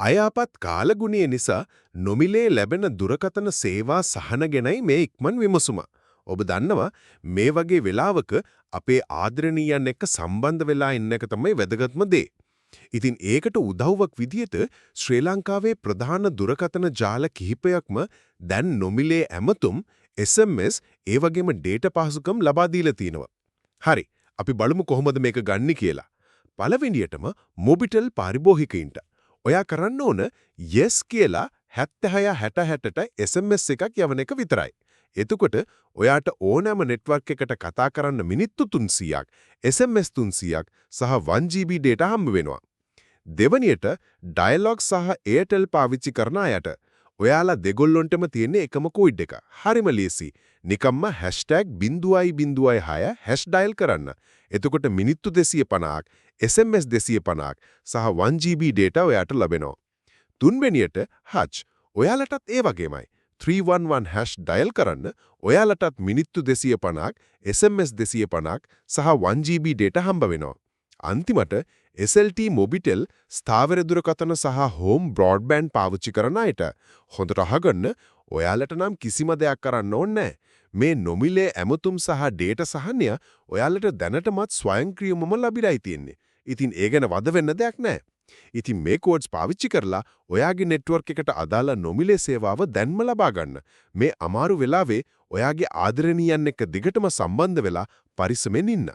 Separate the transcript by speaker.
Speaker 1: අයාපත් කාලගුණය නිසා නොමිලේ ලැබෙන දුරකථන සේවා සහන ගැනයි මේ ඉක්මන් විමසුම. ඔබ දන්නවා මේ වගේ වෙලාවක අපේ ආදරණීයන් එක්ක සම්බන්ධ වෙලා ඉන්න එක තමයි වැදගත්ම දේ. ඉතින් ඒකට උදව්වක් විදියට ශ්‍රී ලංකාවේ ප්‍රධාන දුරකථන ජාල කිහිපයක්ම දැන් නොමිලේ ඇමතුම් SMS ඒ වගේම ඩේටා පහසුකම් ලබා දීලා තිනවා. හරි. අපි බලමු කොහොමද මේක ගන්නේ කියලා. පළවෙනියටම මොබිටෙල් පාරිභෝගිකයින්ට ඔයා කරන්න ඕන yes කියලා 7660ට SMS එකක් යවන එක විතරයි. එතකොට ඔයාට ඕනෑම නෙට්වර්ක් එකකට කතා කරන්න මිනිත්තු 300ක්, SMS 300ක් සහ 1GB data හම්බ වෙනවා. දෙවනියට ඩයලොග් සහ Airtel පාවිච්චි කරන අයට ඔයාලා දෙගොල්ලොන්ටම තියෙන එකම කෝඩ් එක. හරිම ලේසි. නිකම්ම #006# ඩයල් කරන්න. එතකොට මිනිත්තු 250ක්, SMS 250ක් සහ 1GB data ඔයාට ලැබෙනවා. තුන්වෙනියට හච්. ඔයාලටත් ඒ වගේමයි. 311# ඩයල් කරන්න ඔයාලටත් මිනිත්තු 250ක්, SMS 250ක් සහ 1GB data හම්බ වෙනවා. අන්තිමට SLT මොබිටෙල් ස්ථාවර දුරකථන සහ හෝම් බ්‍රෝඩ්බෑන්ඩ් පාවිච්චි කරන අයට හොඳට අහගන්න ඔයාලට නම් කිසිම දෙයක් කරන්න ඕනේ නැහැ. මේ නොමිලේ ඇමතුම් සහ ඩේටා සහනය ඔයාලට දැනටමත් ස්වයංක්‍රීයවම ලැබිලායි තියෙන්නේ. ඉතින් ඒ ගැන වද වෙන්න දෙයක් නැහැ. ඉතින් මේ කෝඩ්ස් පාවිච්චි කරලා ඔයාගේ නෙට්වර්ක් එකට අදාළ නොමිලේ සේවාව දැන්ම ලබා ගන්න. මේ අමාරු වෙලාවේ ඔයාගේ ආදරණීයන් එක්ක දිගටම සම්බන්ධ වෙලා පරිස්සමෙන් ඉන්න.